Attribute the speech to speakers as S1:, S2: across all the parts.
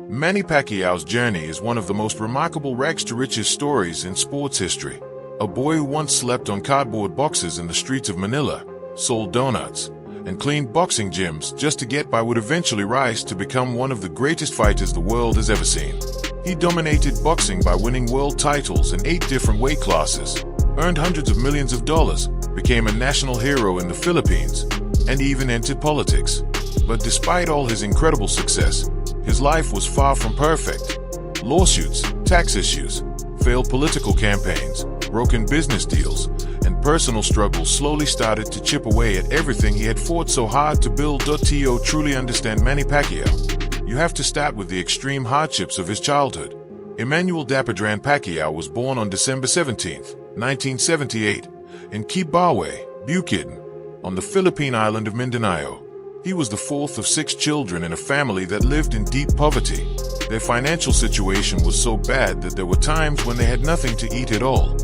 S1: Manny Pacquiao's journey is one of the most remarkable rags-to-riches stories in sports history. A boy who once slept on cardboard boxes in the streets of Manila, sold donuts, and cleaned boxing gyms just to get by would eventually rise to become one of the greatest fighters the world has ever seen. He dominated boxing by winning world titles in 8 different weight classes, earned hundreds of millions of dollars, became a national hero in the Philippines, and even entered politics. But despite all his incredible success, his life was far from perfect. Lawsuits, tax issues, failed political campaigns, broken business deals, and personal struggles slowly started to chip away at everything he had fought so hard to build. To truly understand Manny Pacquiao, you have to start with the extreme hardships of his childhood. Emmanuel Dapadran Pacquiao was born on December 17, 1978, in Kibawe, Bukidnon, on the Philippine island of Mindanao. He was the 4th of 6 children in a family that lived in deep poverty. Their financial situation was so bad that there were times when they had nothing to eat at all.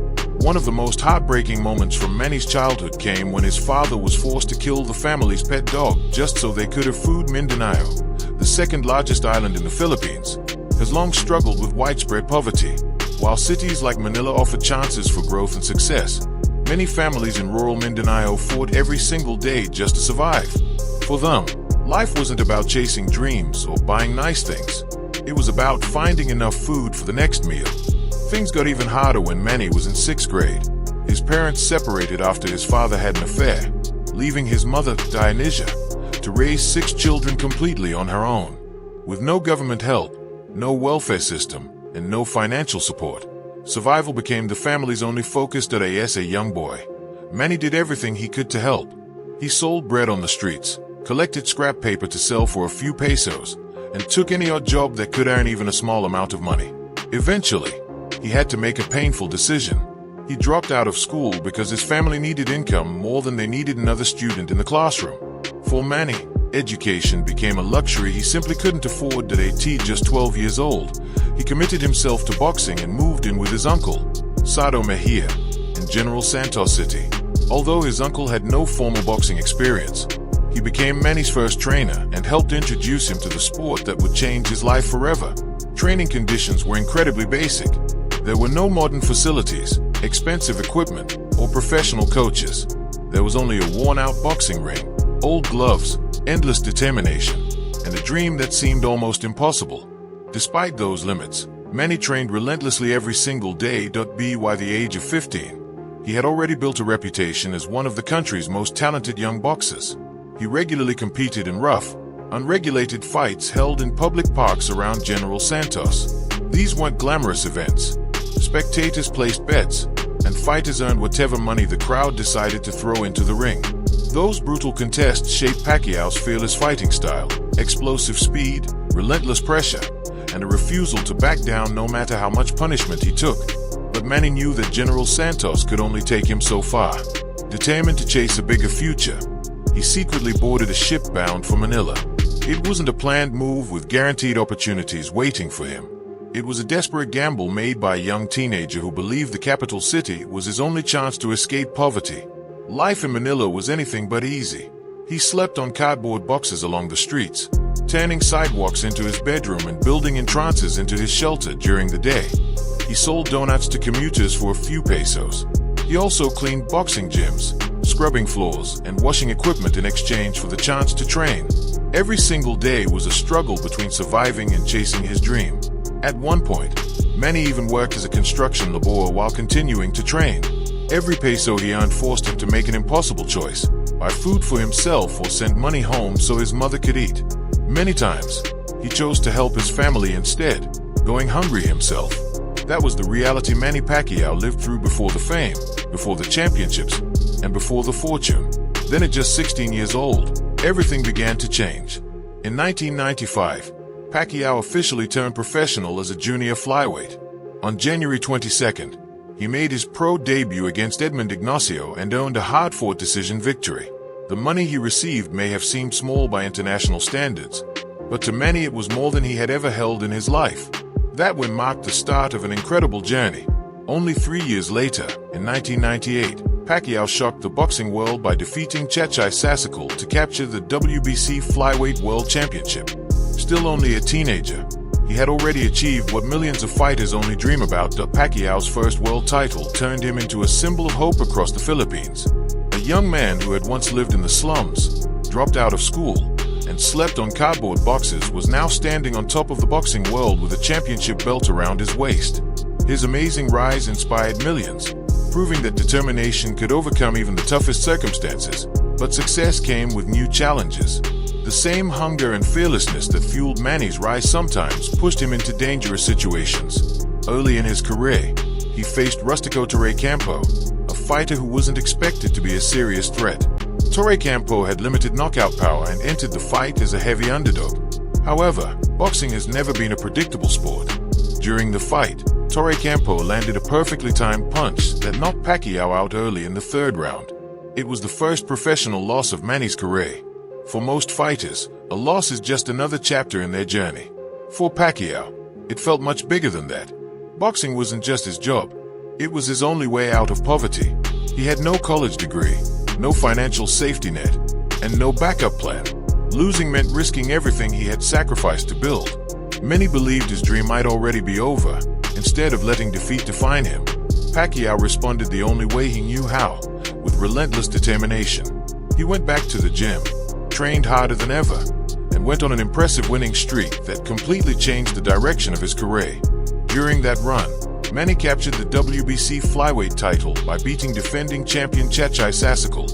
S1: One of the most heartbreaking moments from Manny's childhood came when his father was forced to kill the family's pet dog just so they could have food. Mindanao, the second largest island in the Philippines, has long struggled with widespread poverty. While cities like Manila offer chances for growth and success, many families in rural Mindanao fought every single day just to survive. For them, life wasn't about chasing dreams or buying nice things. It was about finding enough food for the next meal. Things got even harder when Manny was in 6th grade. His parents separated after his father had an affair, leaving his mother, Dionysia, to raise 6 children completely on her own. With no government help, no welfare system, and no financial support, survival became the family's only focus. As a young boy, Manny did everything he could to help. He sold bread on the streets, collected scrap paper to sell for a few pesos, and took any odd job that could earn even a small amount of money. Eventually, he had to make a painful decision. He dropped out of school because his family needed income more than they needed another student in the classroom. For Manny, education became a luxury he simply couldn't afford. At just 12 years old, he committed himself to boxing and moved in with his uncle, Sado Mejia, in General Santos City. Although his uncle had no formal boxing experience, he became Manny's first trainer and helped introduce him to the sport that would change his life forever. Training conditions were incredibly basic. There were no modern facilities, expensive equipment, or professional coaches. There was only a worn-out boxing ring, old gloves, endless determination, and a dream that seemed almost impossible. Despite those limits, Manny trained relentlessly every single day. By the age of 15, he had already built a reputation as one of the country's most talented young boxers. He regularly competed in rough, unregulated fights held in public parks around General Santos. These weren't glamorous events. Spectators placed bets, and fighters earned whatever money the crowd decided to throw into the ring. Those brutal contests shaped Pacquiao's fearless fighting style, explosive speed, relentless pressure, and a refusal to back down no matter how much punishment he took. But Manny knew that General Santos could only take him so far. Determined to chase a bigger future, he secretly boarded a ship bound for Manila. It wasn't a planned move with guaranteed opportunities waiting for him. It was a desperate gamble made by a young teenager who believed the capital city was his only chance to escape poverty. Life in Manila was anything but easy. He slept on cardboard boxes along the streets, turning sidewalks into his bedroom and building entrances into his shelter during the day. He sold donuts to commuters for a few pesos. He also cleaned boxing gyms, scrubbing floors, and washing equipment in exchange for the chance to train. Every single day was a struggle between surviving and chasing his dream. At one point, Manny even worked as a construction laborer while continuing to train. Every peso he earned forced him to make an impossible choice: buy food for himself or send money home so his mother could eat. Many times, he chose to help his family instead, going hungry himself. That was the reality Manny Pacquiao lived through before the fame, before the championships, and before the fortune. Then at just 16 years old, everything began to change. In 1995, Pacquiao officially turned professional as a junior flyweight. On January 22nd, he made his pro debut against Edmund Ignacio and earned a hard-fought decision victory. The money he received may have seemed small by international standards, but to Manny it was more than he had ever held in his life. That win marked the start of an incredible journey. Only 3 years later, in 1998, Pacquiao shocked the boxing world by defeating Chechai Sasikal to capture the WBC Flyweight World Championship. Still only a teenager, He had already achieved what millions of fighters only dream about. Pacquiao's first world title turned him into a symbol of hope across the Philippines. A young man who had once lived in the slums, dropped out of school, and slept on cardboard boxes was now standing on top of the boxing world with a championship belt around his waist. His amazing rise inspired millions, proving that determination could overcome even the toughest circumstances. But success came with new challenges. The same hunger and fearlessness that fueled Manny's rise sometimes pushed him into dangerous situations. Early in his career, he faced Rustico Torre Campo, a fighter who wasn't expected to be a serious threat. Torre Campo had limited knockout power and entered the fight as a heavy underdog. However, boxing has never been a predictable sport. During the fight, Torre Campo landed a perfectly timed punch that knocked Pacquiao out early in the third round. It was the first professional loss of Manny's career. For most fighters, a loss is just another chapter in their journey. For Pacquiao, it felt much bigger than that. Boxing wasn't just his job. It was his only way out of poverty. He had no college degree, no financial safety net, and no backup plan. Losing meant risking everything he had sacrificed to build. Many believed his dream might already be over. Instead of letting defeat define him, Pacquiao responded the only way he knew how, with relentless determination. He went back to the gym, trained harder than ever, and went on an impressive winning streak that completely changed the direction of his career. During that run, Manny captured the WBC flyweight title by beating defending champion Chachai Sasikal.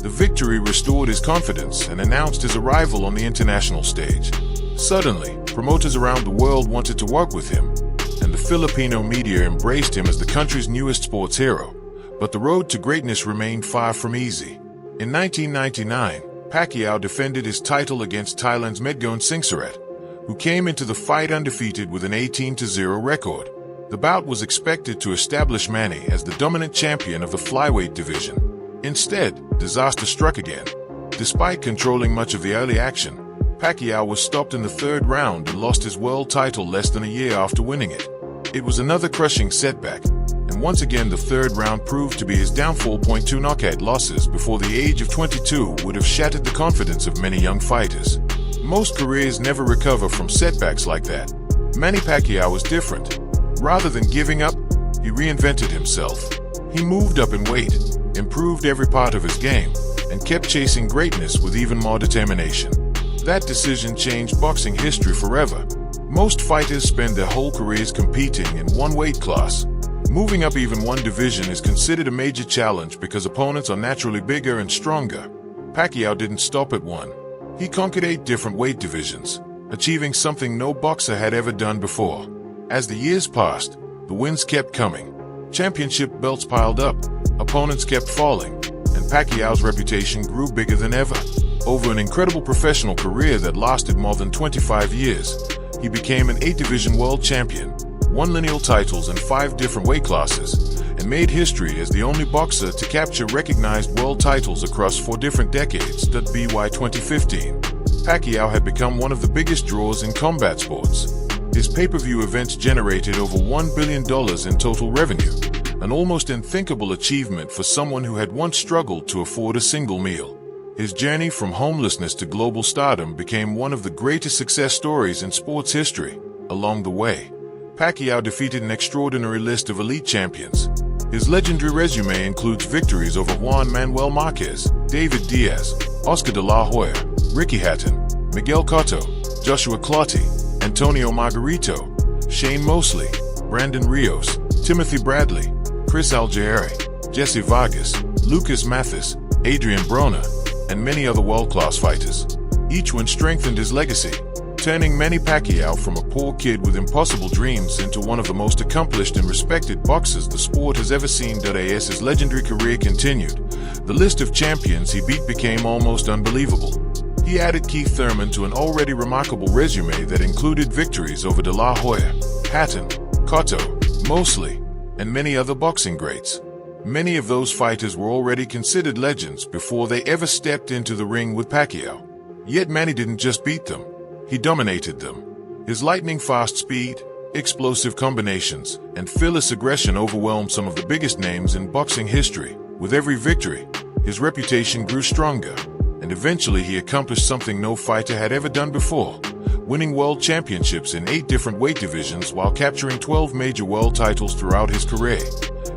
S1: The victory restored his confidence and announced his arrival on the international stage. Suddenly, promoters around the world wanted to work with him, and the Filipino media embraced him as the country's newest sports hero. But the road to greatness remained far from easy. In 1999, Pacquiao defended his title against Thailand's Medgon Singsarat, who came into the fight undefeated with an 18-0 record. The bout was expected to establish Manny as the dominant champion of the flyweight division. Instead, disaster struck again. Despite controlling much of the early action, Pacquiao was stopped in the third round and lost his world title less than a year after winning it. It was another crushing setback, and once again the third round proved to be his downfall. 2 knockout losses before the age of 22 would have shattered the confidence of many young fighters. Most careers never recover from setbacks like that. Manny Pacquiao was different. Rather than giving up, he reinvented himself. He moved up in weight, improved every part of his game, and kept chasing greatness with even more determination. That decision changed boxing history forever. Most fighters spend their whole careers competing in one weight class. Moving up even one division is considered a major challenge because opponents are naturally bigger and stronger. Pacquiao didn't stop at one. He conquered 8 different weight divisions, achieving something no boxer had ever done before. As the years passed, the wins kept coming. Championship belts piled up, opponents kept falling, and Pacquiao's reputation grew bigger than ever. Over an incredible professional career that lasted more than 25 years, he became an 8-division world champion, won lineal titles in 5 different weight classes, and made history as the only boxer to capture recognized world titles across 4 different decades. By 2015, Pacquiao had become one of the biggest draws in combat sports. His pay-per-view events generated over $1 billion in total revenue, an almost unthinkable achievement for someone who had once struggled to afford a single meal. His journey from homelessness to global stardom became one of the greatest success stories in sports history. Along the way, Pacquiao defeated an extraordinary list of elite champions. His legendary resume includes victories over Juan Manuel Marquez, David Diaz, Oscar de la Hoya, Ricky Hatton, Miguel Cotto, Joshua Clottey, Antonio Margarito, Shane Mosley, Brandon Rios, Timothy Bradley, Chris Algieri, Jesse Vargas, Lucas Mathis, Adrian Broner, and many other world-class fighters. Each one strengthened his legacy, turning Manny Pacquiao from a poor kid with impossible dreams into one of the most accomplished and respected boxers the sport has ever seen. As his legendary career continued, the list of champions he beat became almost unbelievable. He added Keith Thurman to an already remarkable resume that included victories over De La Hoya, Hatton, Cotto, Mosley, and many other boxing greats. Many of those fighters were already considered legends before they ever stepped into the ring with Pacquiao. Yet Manny didn't just beat them, he dominated them. His lightning-fast speed, explosive combinations, and fearless aggression overwhelmed some of the biggest names in boxing history. With every victory, his reputation grew stronger, and eventually he accomplished something no fighter had ever done before, winning world championships in 8 different weight divisions while capturing 12 major world titles throughout his career.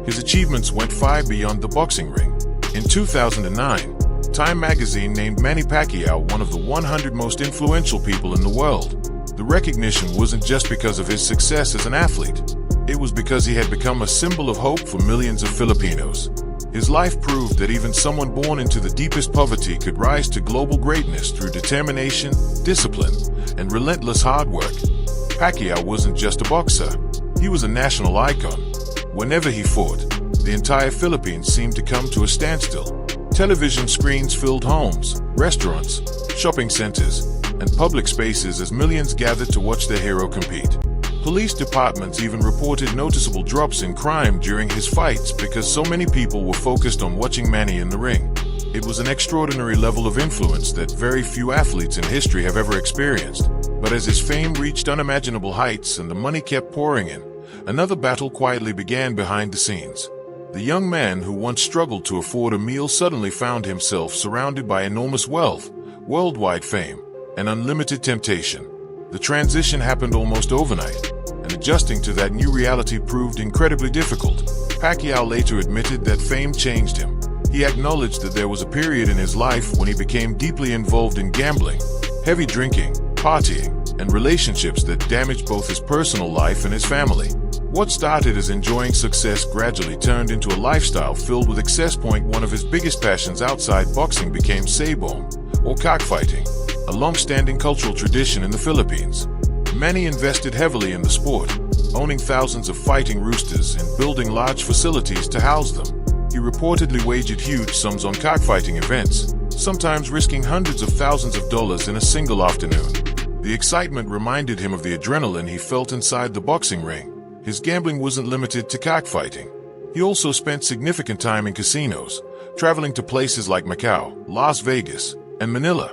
S1: His achievements went far beyond the boxing ring. In 2009, Time magazine named Manny Pacquiao one of the 100 most influential people in the world. The recognition wasn't just because of his success as an athlete. It was because he had become a symbol of hope for millions of Filipinos. His life proved that even someone born into the deepest poverty could rise to global greatness through determination, discipline, and relentless hard work. Pacquiao wasn't just a boxer. He was a national icon. Whenever he fought, the entire Philippines seemed to come to a standstill. Television screens filled homes, restaurants, shopping centers, and public spaces as millions gathered to watch their hero compete. Police departments even reported noticeable drops in crime during his fights because so many people were focused on watching Manny in the ring. It was an extraordinary level of influence that very few athletes in history have ever experienced. But as his fame reached unimaginable heights and the money kept pouring in, another battle quietly began behind the scenes. The young man who once struggled to afford a meal suddenly found himself surrounded by enormous wealth, worldwide fame, and unlimited temptation. The transition happened almost overnight, and adjusting to that new reality proved incredibly difficult. Pacquiao later admitted that fame changed him. He acknowledged that there was a period in his life when he became deeply involved in gambling, heavy drinking, partying, and relationships that damaged both his personal life and his family. What started as enjoying success gradually turned into a lifestyle filled with excess. One of his biggest passions outside boxing became sabong, or cockfighting, a long-standing cultural tradition in the Philippines. Manny invested heavily in the sport, owning thousands of fighting roosters and building large facilities to house them. He reportedly wagered huge sums on cockfighting events, sometimes risking hundreds of thousands of dollars in a single afternoon. The excitement reminded him of the adrenaline he felt inside the boxing ring. His gambling wasn't limited to cockfighting. He also spent significant time in casinos, traveling to places like Macau, Las Vegas, and Manila,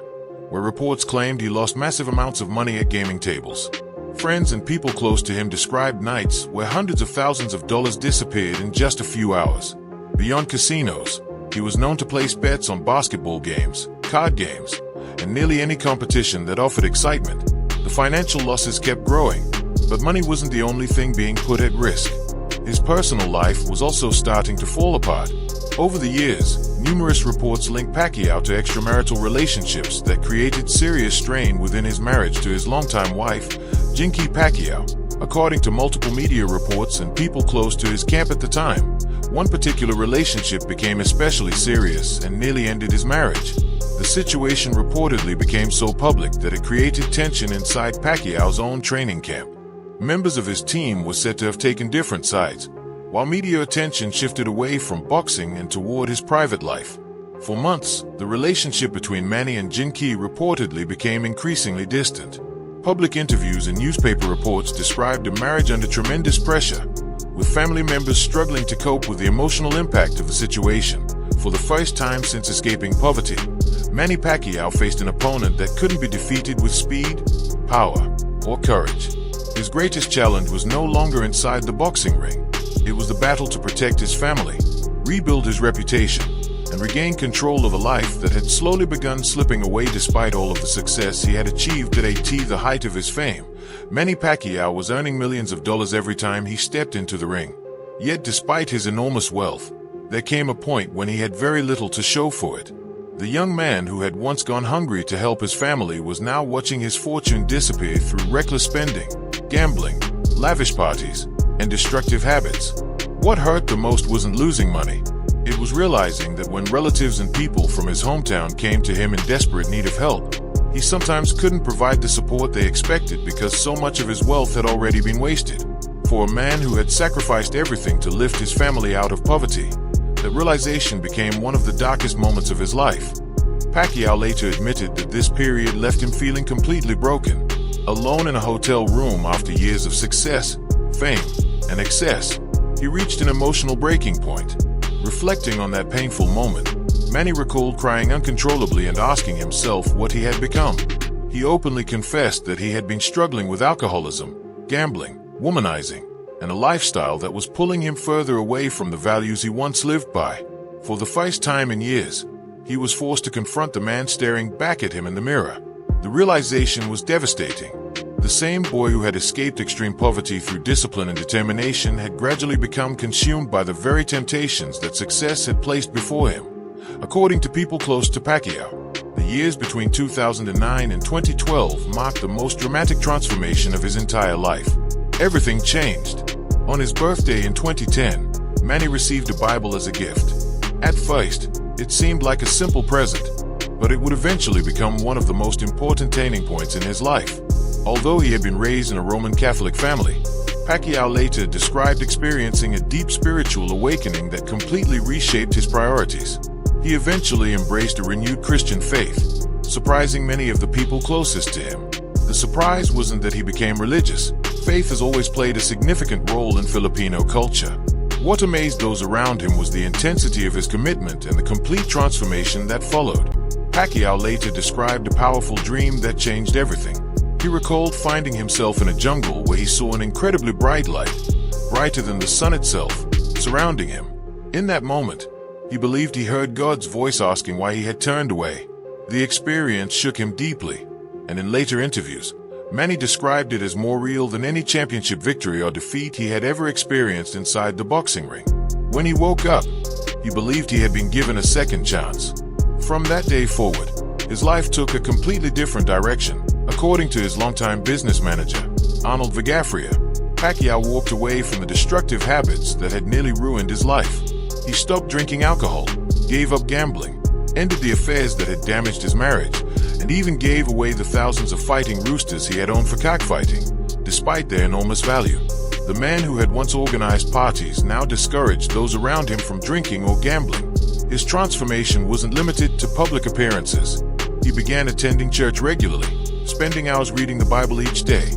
S1: where reports claimed he lost massive amounts of money at gaming tables. Friends and people close to him described nights where hundreds of thousands of dollars disappeared in just a few hours. Beyond casinos, he was known to place bets on basketball games, card games, and nearly any competition that offered excitement. The financial losses kept growing, but money wasn't the only thing being put at risk. His personal life was also starting to fall apart. Over the years, numerous reports linked Pacquiao to extramarital relationships that created serious strain within his marriage to his longtime wife, Manny Pacquiao. According to multiple media reports and people close to his camp at the time, one particular relationship became especially serious and nearly ended his marriage. The situation reportedly became so public that it created tension inside Pacquiao's own training camp. Members of his team were said to have taken different sides, while media attention shifted away from boxing and toward his private life. For months, the relationship between Manny and Manny reportedly became increasingly distant. Public interviews and newspaper reports described a marriage under tremendous pressure, with family members struggling to cope with the emotional impact of the situation. For the first time since escaping poverty, Manny Pacquiao faced an opponent that couldn't be defeated with speed, power, or courage. His greatest challenge was no longer inside the boxing ring. It was the battle to protect his family, rebuild his reputation, and regain control of a life that had slowly begun slipping away. Despite all of the success he had achieved at the height of his fame, Manny Pacquiao was earning millions of dollars every time he stepped into the ring. Yet despite his enormous wealth, there came a point when he had very little to show for it. The young man who had once gone hungry to help his family was now watching his fortune disappear through reckless spending, gambling, lavish parties, and destructive habits. What hurt the most wasn't losing money. It was realizing that when relatives and people from his hometown came to him in desperate need of help, he sometimes couldn't provide the support they expected because so much of his wealth had already been wasted. For a man who had sacrificed everything to lift his family out of poverty, that realization became one of the darkest moments of his life. Pacquiao later admitted that this period left him feeling completely broken. Alone in a hotel room after years of success, fame, and excess, he reached an emotional breaking point. Reflecting on that painful moment, Manny recalled crying uncontrollably and asking himself what he had become. He openly confessed that he had been struggling with alcoholism, gambling, womanizing, and a lifestyle that was pulling him further away from the values he once lived by. For the first time in years, he was forced to confront the man staring back at him in the mirror. The realization was devastating. The same boy who had escaped extreme poverty through discipline and determination had gradually become consumed by the very temptations that success had placed before him. According to people close to Pacquiao, the years between 2009 and 2012 marked the most dramatic transformation of his entire life. Everything changed. On his birthday in 2010, Manny received a Bible as a gift. At first, it seemed like a simple present, but it would eventually become one of the most important turning points in his life. Although he had been raised in a Roman Catholic family, Pacquiao later described experiencing a deep spiritual awakening that completely reshaped his priorities. He eventually embraced a renewed Christian faith, surprising many of the people closest to him. The surprise wasn't that he became religious. Faith has always played a significant role in Filipino culture. What amazed those around him was the intensity of his commitment and the complete transformation that followed. Pacquiao later described a powerful dream that changed everything. He recalled finding himself in a jungle where he saw an incredibly bright light, brighter than the sun itself, surrounding him. In that moment, he believed he heard God's voice asking why he had turned away. The experience shook him deeply, and in later interviews, Manny described it as more real than any championship victory or defeat he had ever experienced inside the boxing ring. When he woke up, he believed he had been given a second chance. From that day forward, his life took a completely different direction. According to his longtime business manager, Arnold Vigafria, Pacquiao walked away from the destructive habits that had nearly ruined his life. He stopped drinking alcohol, gave up gambling, ended the affairs that had damaged his marriage, and even gave away the thousands of fighting roosters he had owned for cockfighting, despite their enormous value. The man who had once organized parties now discouraged those around him from drinking or gambling. His transformation wasn't limited to public appearances. He began attending church regularly, spending hours reading the Bible each day,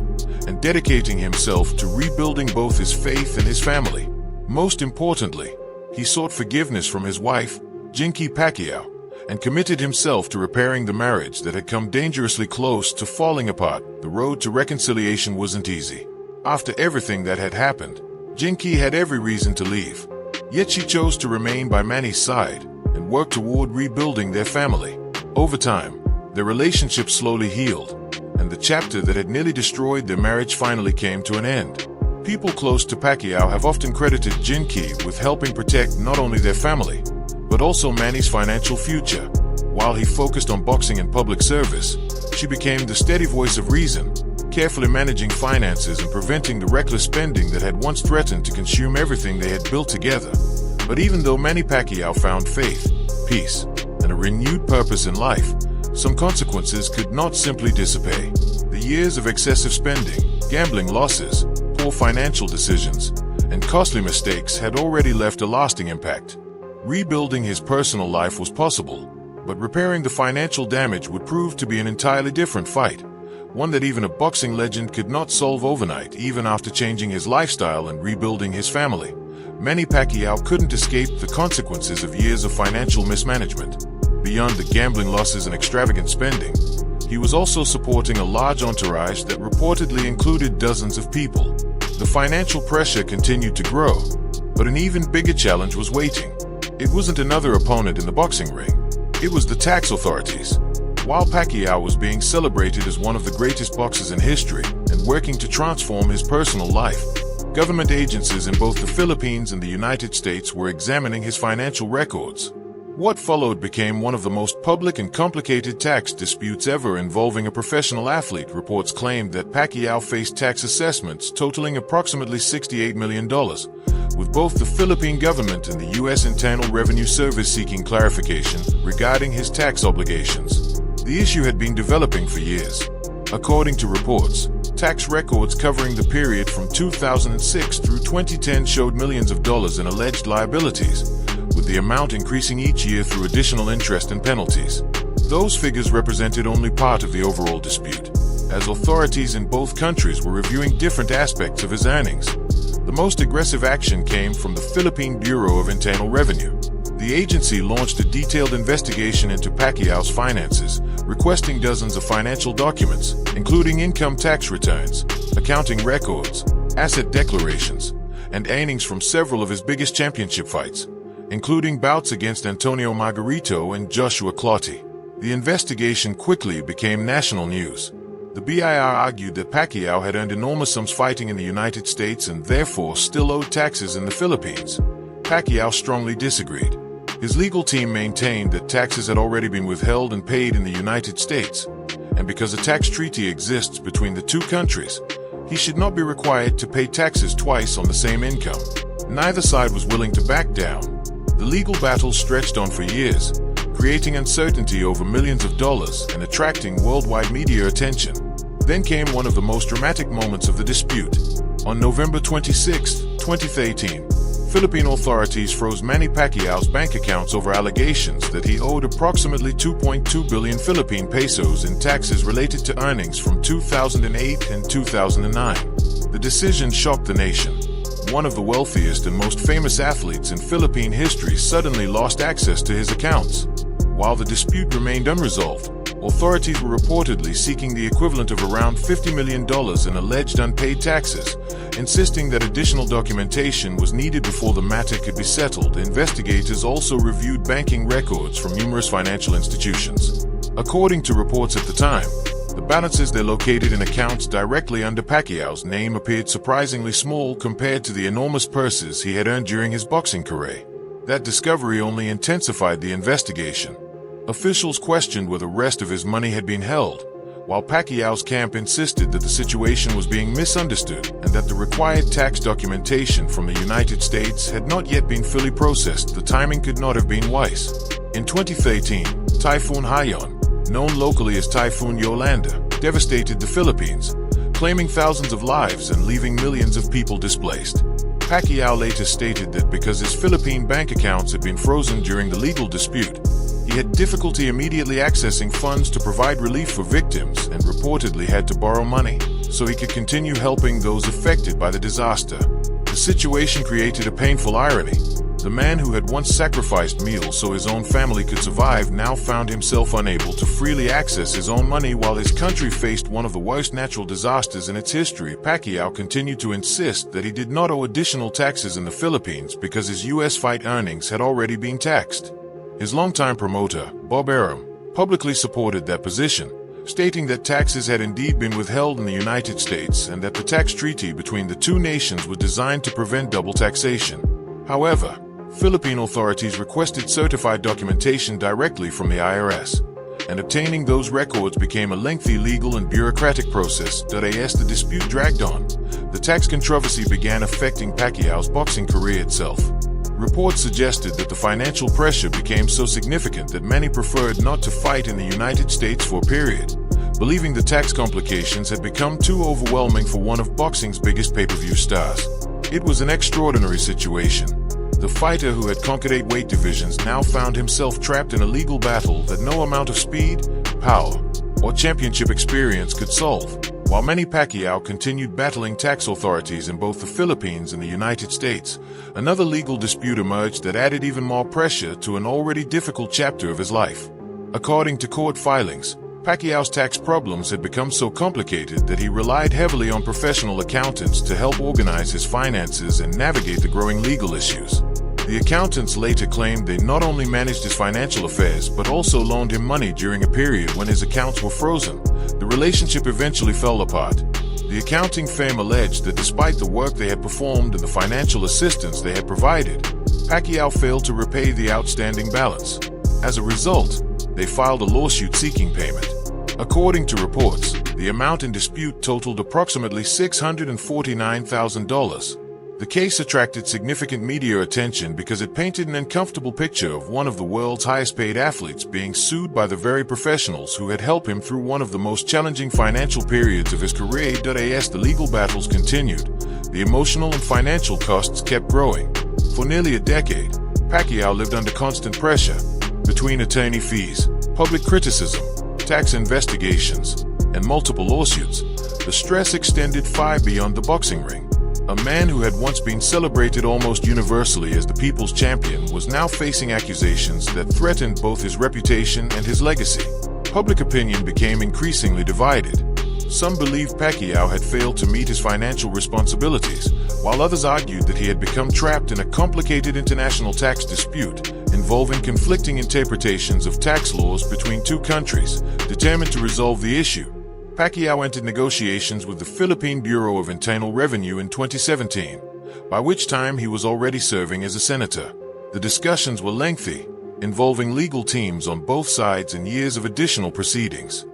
S1: and dedicating himself to rebuilding both his faith and his family. Most importantly, he sought forgiveness from his wife, Jinky Pacquiao, and committed himself to repairing the marriage that had come dangerously close to falling apart. The road to reconciliation wasn't easy. After everything that had happened, Jinky had every reason to leave. Yet she chose to remain by Manny's side and work toward rebuilding their family. Over time, their relationship slowly healed, and the chapter that had nearly destroyed their marriage finally came to an end. People close to Pacquiao have often credited Jinky with helping protect not only their family, but also Manny's financial future. While he focused on boxing and public service, she became the steady voice of reason, carefully managing finances and preventing the reckless spending that had once threatened to consume everything they had built together. But even though Manny Pacquiao found faith, peace, and a renewed purpose in life, some consequences could not simply dissipate. The years of excessive spending, gambling losses, poor financial decisions, and costly mistakes had already left a lasting impact. Rebuilding his personal life was possible, but repairing the financial damage would prove to be an entirely different fight, one that even a boxing legend could not solve overnight. Even after changing his lifestyle and rebuilding his family, Manny Pacquiao couldn't escape the consequences of years of financial mismanagement. Beyond the gambling losses and extravagant spending, he was also supporting a large entourage that reportedly included dozens of people. The financial pressure continued to grow, but an even bigger challenge was waiting. It wasn't another opponent in the boxing ring. It was the tax authorities. While Pacquiao was being celebrated as one of the greatest boxers in history and working to transform his personal life, government agencies in both the Philippines and the United States were examining his financial records. What followed became one of the most public and complicated tax disputes ever involving a professional athlete. Reports claimed that Pacquiao faced tax assessments totaling approximately $68 million, with both the Philippine government and the U.S. Internal Revenue Service seeking clarification regarding his tax obligations. The issue had been developing for years. According to reports, tax records covering the period from 2006 through 2010 showed millions of dollars in alleged liabilities, with the amount increasing each year through additional interest and penalties. Those figures represented only part of the overall dispute, as authorities in both countries were reviewing different aspects of his earnings. The most aggressive action came from the Philippine Bureau of Internal Revenue. The agency launched a detailed investigation into Pacquiao's finances, requesting dozens of financial documents, including income tax returns, accounting records, asset declarations, and earnings from several of his biggest championship fights, including bouts against Antonio Margarito and Joshua Clottey. The investigation quickly became national news. The BIR argued that Pacquiao had earned enormous sums fighting in the United States and therefore still owed taxes in the Philippines. Pacquiao strongly disagreed. His legal team maintained that taxes had already been withheld and paid in the United States, and because a tax treaty exists between the two countries, he should not be required to pay taxes twice on the same income. Neither side was willing to back down. The legal battle stretched on for years, creating uncertainty over millions of dollars and attracting worldwide media attention. Then came one of the most dramatic moments of the dispute. On November 26, 2013, Philippine authorities froze Manny Pacquiao's bank accounts over allegations that he owed approximately 2.2 billion Philippine pesos in taxes related to earnings from 2008 and 2009. The decision shocked the nation. One of the wealthiest and most famous athletes in Philippine history suddenly lost access to his accounts. While the dispute remained unresolved, authorities were reportedly seeking the equivalent of around $50 million in alleged unpaid taxes, insisting that additional documentation was needed before the matter could be settled. Investigators also reviewed banking records from numerous financial institutions. According to reports at the time, the balances they located in accounts directly under Pacquiao's name appeared surprisingly small compared to the enormous purses he had earned during his boxing career. That discovery only intensified the investigation. Officials questioned where the rest of his money had been held, while Pacquiao's camp insisted that the situation was being misunderstood and that the required tax documentation from the United States had not yet been fully processed. The timing could not have been wise. In 2013, Typhoon Haiyan, known locally as Typhoon Yolanda, devastated the Philippines, claiming thousands of lives and leaving millions of people displaced. Pacquiao later stated that because his Philippine bank accounts had been frozen during the legal dispute, he had difficulty immediately accessing funds to provide relief for victims and reportedly had to borrow money so he could continue helping those affected by the disaster. The situation created a painful irony. The man who had once sacrificed meals so his own family could survive now found himself unable to freely access his own money while his country faced one of the worst natural disasters in its history. Pacquiao continued to insist that he did not owe additional taxes in the Philippines because his U.S. fight earnings had already been taxed. His longtime promoter, Bob Arum, publicly supported that position, stating that taxes had indeed been withheld in the United States and that the tax treaty between the two nations was designed to prevent double taxation. However, Philippine authorities requested certified documentation directly from the IRS, and obtaining those records became a lengthy legal and bureaucratic process. As the dispute dragged on, the tax controversy began affecting Pacquiao's boxing career itself. Reports suggested that the financial pressure became so significant that many preferred not to fight in the United States for a period, believing the tax complications had become too overwhelming for one of boxing's biggest pay-per-view stars. It was an extraordinary situation. The fighter who had conquered 8 weight divisions now found himself trapped in a legal battle that no amount of speed, power, or championship experience could solve. While Manny Pacquiao continued battling tax authorities in both the Philippines and the United States, another legal dispute emerged that added even more pressure to an already difficult chapter of his life. According to court filings, Pacquiao's tax problems had become so complicated that he relied heavily on professional accountants to help organize his finances and navigate the growing legal issues. The accountants later claimed they not only managed his financial affairs but also loaned him money during a period when his accounts were frozen. The relationship eventually fell apart. The accounting firm alleged that despite the work they had performed and the financial assistance they had provided, Pacquiao failed to repay the outstanding balance. As a result, they filed a lawsuit seeking payment. According to reports, the amount in dispute totaled approximately $649,000. The case attracted significant media attention because it painted an uncomfortable picture of one of the world's highest-paid athletes being sued by the very professionals who had helped him through one of the most challenging financial periods of his career. As the legal battles continued, the emotional and financial costs kept growing. For nearly a decade, Pacquiao lived under constant pressure. Between attorney fees, public criticism, tax investigations, and multiple lawsuits, the stress extended far beyond the boxing ring. A man who had once been celebrated almost universally as the people's champion was now facing accusations that threatened both his reputation and his legacy. Public opinion became increasingly divided. Some believed Pacquiao had failed to meet his financial responsibilities, while others argued that he had become trapped in a complicated international tax dispute involving conflicting interpretations of tax laws between two countries. Determined to resolve the issue, Pacquiao entered negotiations with the Philippine Bureau of Internal Revenue in 2017, by which time he was already serving as a senator. The discussions were lengthy, involving legal teams on both sides and years of additional proceedings.